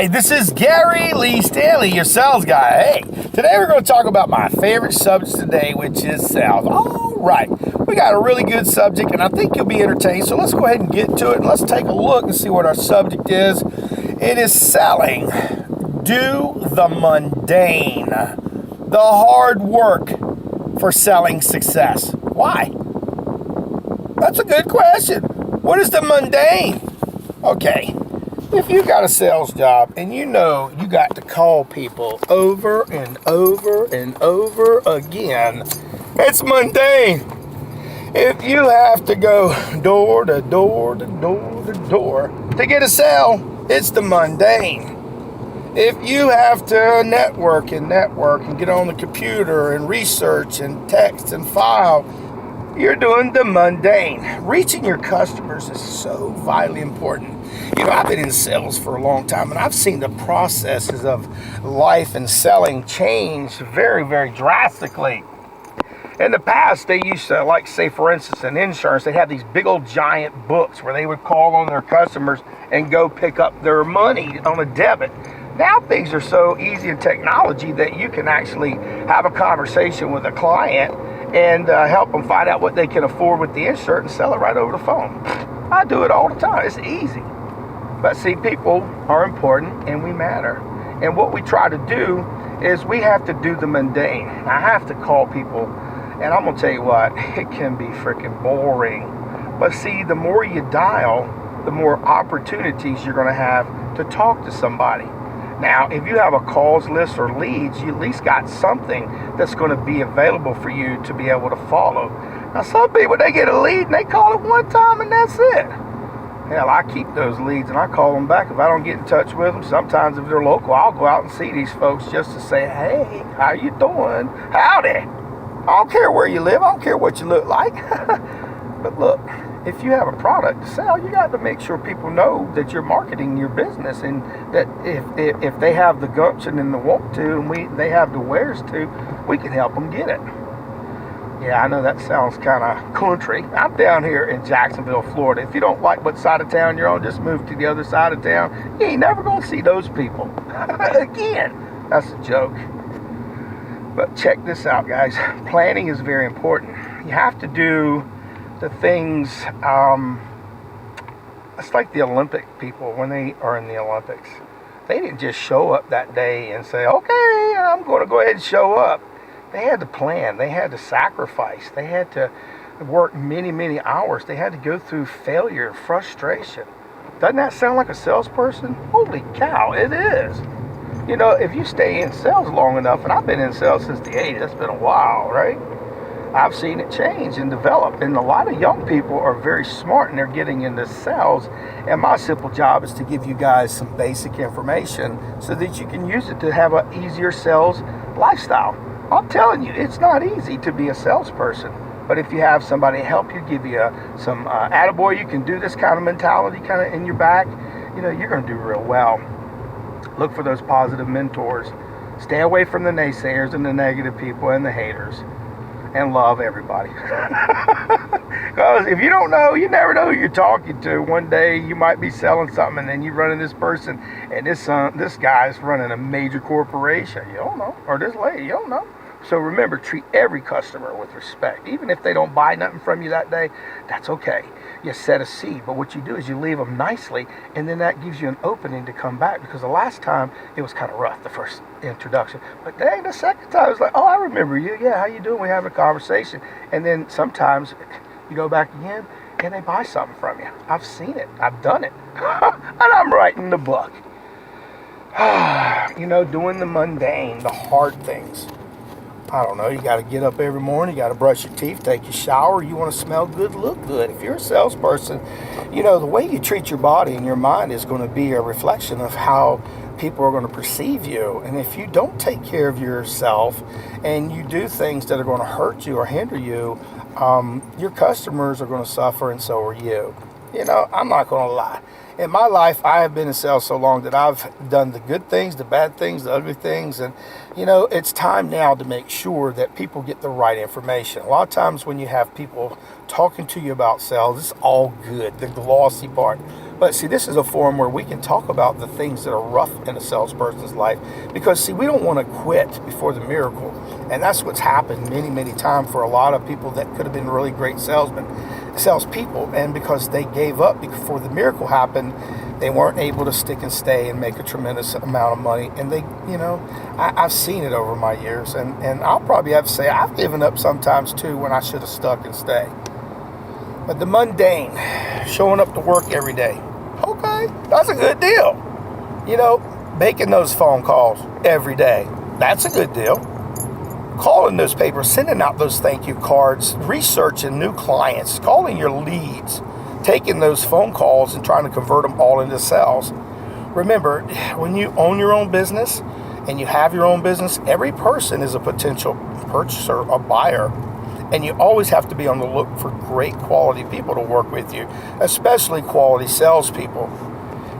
Hi, this is Gary Lee Stanley, your sales guy. Hey, today we're going to talk about my favorite subject today, which is sales. All right, we got a really good subject, and I think you'll be entertained. So let's go ahead and get to it, and let's take a look and see what our subject is. It is selling. Do the mundane, the hard work for selling success. Why? That's a good question. What is the mundane? Okay. If you got a sales job and you know you got to call people over and over and over again, it's mundane. If you have to go door to door to door to door to get a sale, it's the mundane. If you have to network and get on the computer and research and text and file, you're doing the mundane. Reaching your customers is so vitally important. You know, I've been in sales for a long time, and I've seen the processes of life and selling change very, very drastically. In the past, they used to, like, say, for instance, in insurance, they had these big old giant books where they would call on their customers and go pick up their money on a debit. Now things are so easy in technology that you can actually have a conversation with a client and help them find out what they can afford with the insert and sell it right over the phone. I do it all the time. It's easy. But see, people are important and we matter. And what we try to do is we have to do the mundane. I have to call people, and I'm going to tell you what, it can be freaking boring. But see, the more you dial, the more opportunities you're going to have to talk to somebody. Now, if you have a calls list or leads, you at least got something that's going to be available for you to be able to follow. Now, some people, they get a lead and they call it one time and that's it. Hell, I keep those leads and I call them back if I don't get in touch with them. Sometimes if they're local, I'll go out and see these folks just to say, hey, how you doing? Howdy. I don't care where you live. I don't care what you look like. But look, if you have a product to sell, you got to make sure people know that you're marketing your business, and that if they have the gumption and the want to, and they have the wares to, we can help them get it. Yeah, I know that sounds kind of country. I'm down here in Jacksonville, Florida. If you don't like what side of town you're on, just move to the other side of town. You ain't never going to see those people. Again, that's a joke. But check this out, guys. Planning is very important. You have to do the things, it's like the Olympic people when they are in the Olympics. They didn't just show up that day and say, okay, I'm going to go ahead and show up. They had to plan. They had to sacrifice. They had to work many, many hours. They had to go through failure, frustration. Doesn't that sound like a salesperson? Holy cow, it is. You know, if you stay in sales long enough, and I've been in sales since the 80s, that's been a while, right? I've seen it change and develop, and a lot of young people are very smart and they're getting into sales, and my simple job is to give you guys some basic information so that you can use it to have an easier sales lifestyle. I'm telling you, it's not easy to be a salesperson, but if you have somebody help you, give you some attaboy, you can do this kind of mentality kind of in your back, you know, you're going to do real well. Look for those positive mentors. Stay away from the naysayers and the negative people and the haters. And love everybody. Because if you don't know, you never know who you're talking to. One day you might be selling something and then you run into this person and this guy's running a major corporation. You don't know. Or this lady, you don't know. So remember, treat every customer with respect. Even if they don't buy nothing from you that day, that's okay. You set a seed, but what you do is you leave them nicely, and then that gives you an opening to come back, because the last time it was kind of rough, the first introduction. But dang, the second time it was like, oh, I remember you. Yeah, how you doing? We have a conversation. And then sometimes you go back again and they buy something from you. I've seen it. I've done it. And I'm writing the book. You know, doing the mundane, the hard things. I don't know, you got to get up every morning, you got to brush your teeth, take your shower, you want to smell good, look good. If you're a salesperson, you know, the way you treat your body and your mind is going to be a reflection of how people are going to perceive you. And if you don't take care of yourself and you do things that are going to hurt you or hinder you, your customers are going to suffer, and so are you. You know, I'm not going to lie. In my life, I have been in sales so long that I've done the good things, the bad things, the ugly things. And, you know, it's time now to make sure that people get the right information. A lot of times when you have people talking to you about sales, it's all good, the glossy part. But see, this is a forum where we can talk about the things that are rough in a salesperson's life, because see, we don't want to quit before the miracle. And that's what's happened many times for a lot of people that could have been really great salespeople, and because they gave up before the miracle happened, they weren't able to stick and stay and make a tremendous amount of money. And they, I've seen it over my years, and I'll probably have to say I've given up sometimes too when I should have stuck and stayed. But the mundane, showing up to work every day, okay, that's a good deal. Making those phone calls every day, that's a good deal. Calling those papers, sending out those thank you cards, researching new clients, calling your leads, taking those phone calls and trying to convert them all into sales. Remember, when you own your own business and you have your own business, every person is a potential purchaser, a buyer. And you always have to be on the look for great quality people to work with you, especially quality salespeople.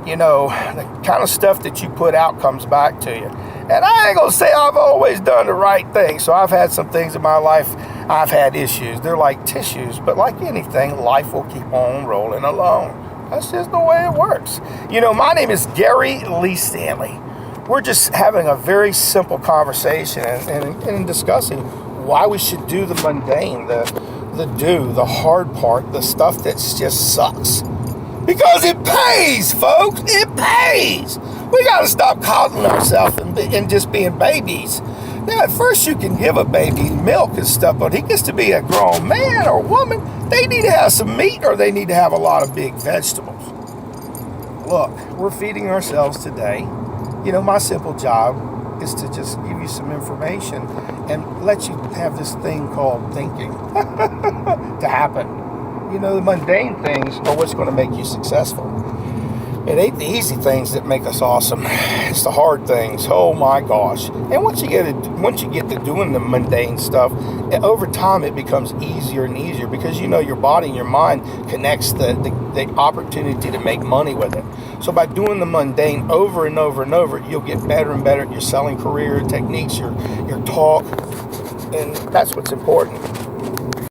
The kind of stuff that you put out comes back to you. And I ain't gonna say I've always done the right thing. So I've had some things in my life, I've had issues. They're like tissues, but like anything, life will keep on rolling along. That's just the way it works. My name is Gary Lee Stanley. We're just having a very simple conversation and discussing why we should do the mundane, the hard part, the stuff that just sucks. Because it pays, folks. It pays. We got to stop coddling ourselves and just being babies. Now, at first you can give a baby milk and stuff, but he gets to be a grown man or woman. They need to have some meat, or they need to have a lot of big vegetables. Look, we're feeding ourselves today. My simple job is to just give you some information and let you have this thing called thinking to happen. The mundane things are what's going to make you successful. It ain't the easy things that make us awesome. It's the hard things. Oh my gosh. And once you get to doing the mundane stuff, over time it becomes easier and easier, because your body and your mind connects the opportunity to make money with it. So by doing the mundane over and over and over, you'll get better and better at your selling career techniques, your talk, and that's what's important.